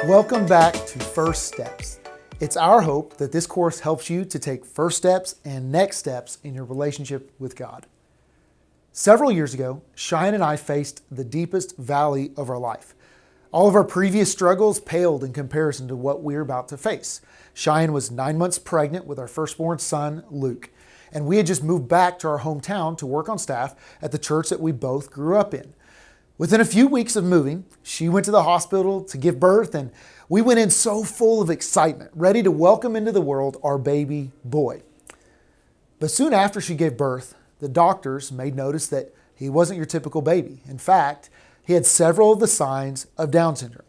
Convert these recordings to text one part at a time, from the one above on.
Welcome back to First Steps. It's our hope that this course helps you to take first steps and next steps in your relationship with God. Several years ago, Cheyenne and I faced the deepest valley of our life. All of our previous struggles paled in comparison to what we're about to face. Cheyenne was 9 months pregnant with our firstborn son, Luke, and we had just moved back to our hometown to work on staff at the church that we both grew up in. Within a few weeks of moving, she went to the hospital to give birth, and we went in so full of excitement, ready to welcome into the world our baby boy. But soon after she gave birth, the doctors made notice that he wasn't your typical baby. In fact, he had several of the signs of Down syndrome.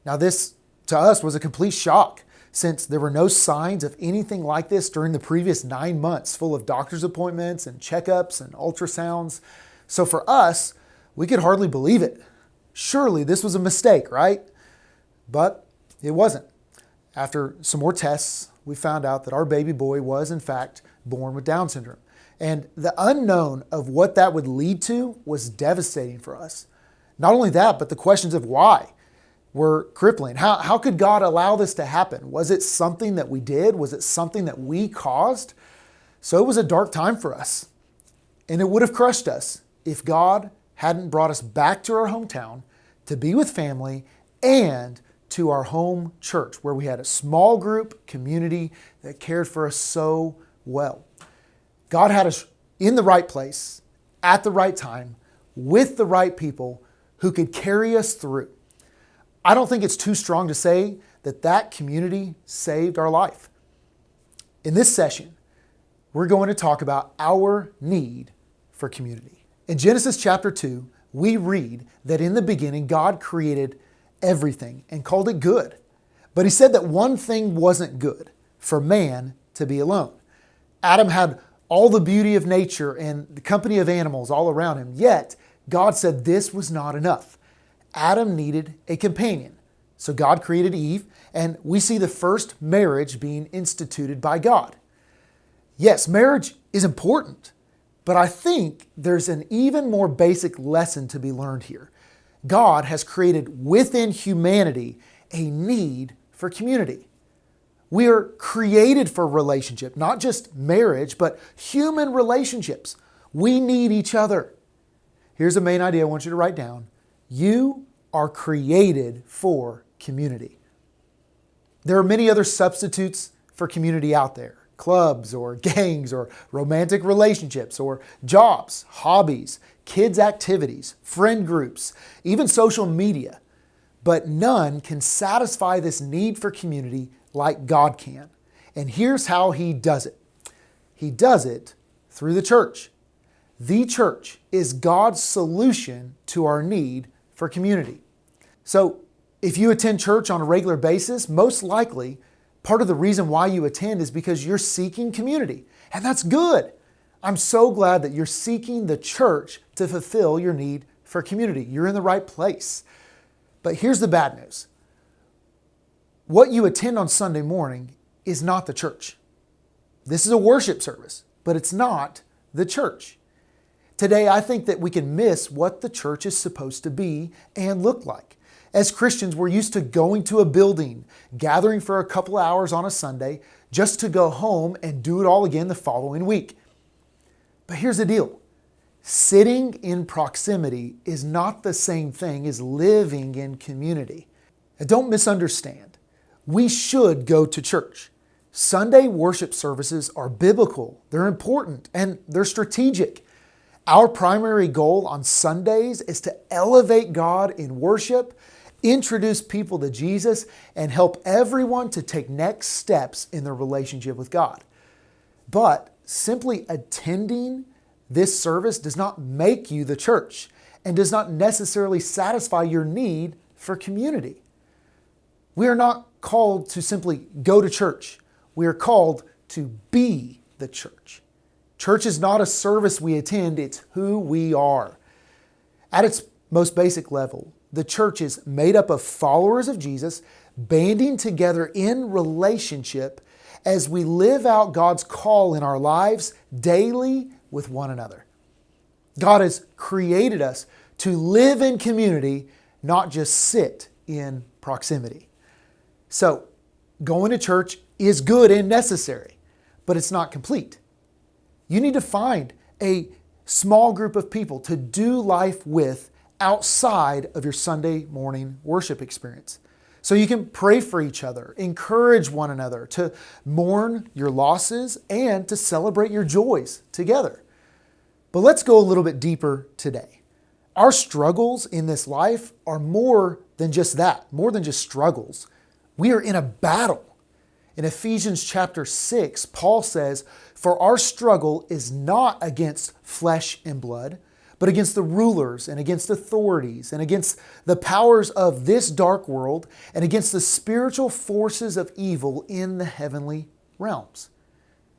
Now this, to us, was a complete shock, since there were no signs of anything like this during the previous 9 months, full of doctor's appointments and checkups and ultrasounds. So for us, we could hardly believe it. Surely this was a mistake, right? But it wasn't. After some more tests, we found out that our baby boy was, in fact, born with Down syndrome. And the unknown of what that would lead to was devastating for us. Not only that, but the questions of why were crippling. How could God allow this to happen? Was it something that we did? Was it something that we caused? So it was a dark time for us. And it would have crushed us if God hadn't brought us back to our hometown to be with family and to our home church, where we had a small group community that cared for us so well. God had us in the right place, at the right time, with the right people who could carry us through. I don't think it's too strong to say that that community saved our life. In this session, we're going to talk about our need for community. In Genesis chapter 2, we read that in the beginning, God created everything and called it good. But he said that one thing wasn't good: for man to be alone. Adam had all the beauty of nature and the company of animals all around him, yet God said this was not enough. Adam needed a companion. So God created Eve, and we see the first marriage being instituted by God. Yes, marriage is important, but I think there's an even more basic lesson to be learned here. God has created within humanity a need for community. We are created for relationship, not just marriage, but human relationships. We need each other. Here's the main idea I want you to write down. You are created for community. There are many other substitutes for community out there: clubs or gangs or romantic relationships or jobs, hobbies, kids' activities, friend groups, even social media. But none can satisfy this need for community like God can. And here's how he does it. He does it through the church. The church is God's solution to our need for community. So if you attend church on a regular basis, most likely part of the reason why you attend is because you're seeking community. And that's good. I'm so glad that you're seeking the church to fulfill your need for community. You're in the right place. But here's the bad news. What you attend on Sunday morning is not the church. This is a worship service, but it's not the church. Today, I think that we can miss what the church is supposed to be and look like. As Christians, we're used to going to a building, gathering for a couple hours on a Sunday, just to go home and do it all again the following week. But here's the deal. Sitting in proximity is not the same thing as living in community. And don't misunderstand. We should go to church. Sunday worship services are biblical, they're important, and they're strategic. Our primary goal on Sundays is to elevate God in worship, introduce people to Jesus, and help everyone to take next steps in their relationship with God. But simply attending this service does not make you the church and does not necessarily satisfy your need for community. We are not called to simply go to church. We are called to be the church. Church is not a service we attend, it's who we are. At its most basic level, the church is made up of followers of Jesus, banding together in relationship as we live out God's call in our lives daily with one another. God has created us to live in community, not just sit in proximity. So, going to church is good and necessary, but it's not complete. You need to find a small group of people to do life with outside of your Sunday morning worship experience. So you can pray for each other, encourage one another, to mourn your losses, and to celebrate your joys together. But let's go a little bit deeper today. Our struggles in this life are more than just that, more than just struggles. We are in a battle. In Ephesians chapter 6, Paul says, "For our struggle is not against flesh and blood, but against the rulers and against authorities and against the powers of this dark world and against the spiritual forces of evil in the heavenly realms."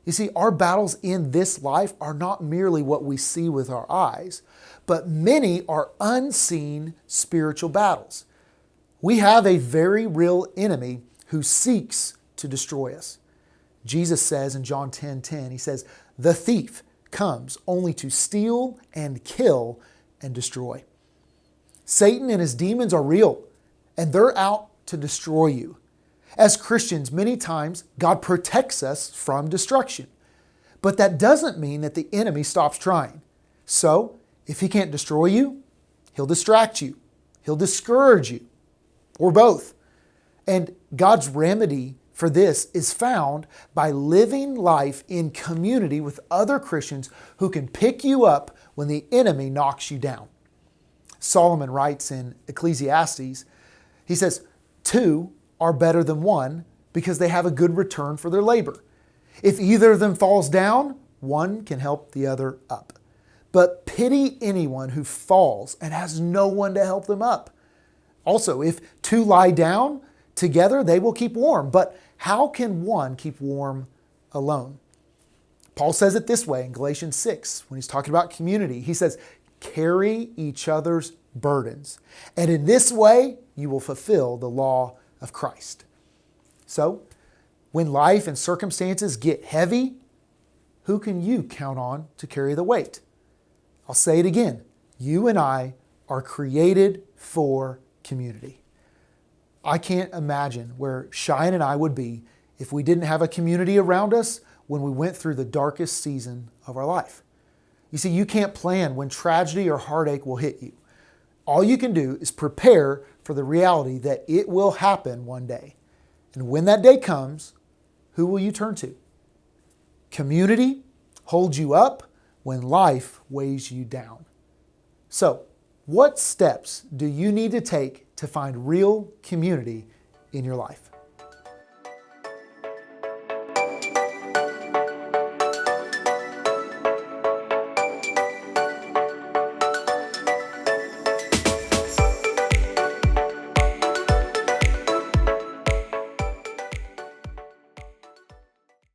You see, our battles in this life are not merely what we see with our eyes, but many are unseen spiritual battles. We have a very real enemy who seeks to destroy us. Jesus says in John 10:10, he says, "The thief comes only to steal and kill and destroy." Satan and his demons are real, and they're out to destroy you. As Christians, many times God protects us from destruction. But that doesn't mean that the enemy stops trying. So, if he can't destroy you, he'll distract you, he'll discourage you, or both. And God's remedy for this is found by living life in community with other Christians who can pick you up when the enemy knocks you down. Solomon writes in Ecclesiastes, he says, "Two are better than one because they have a good return for their labor. If either of them falls down, one can help the other up. But pity anyone who falls and has no one to help them up. Also, if two lie down together, they will keep warm. But how can one keep warm alone?" Paul says it this way in Galatians 6 when he's talking about community. He says, "Carry each other's burdens, and in this way you will fulfill the law of Christ." So, when life and circumstances get heavy, who can you count on to carry the weight? I'll say it again. You and I are created for community. I can't imagine where Cheyenne and I would be if we didn't have a community around us when we went through the darkest season of our life. You see, you can't plan when tragedy or heartache will hit you. All you can do is prepare for the reality that it will happen one day. And when that day comes, who will you turn to? Community holds you up when life weighs you down. So, what steps do you need to take to find real community in your life?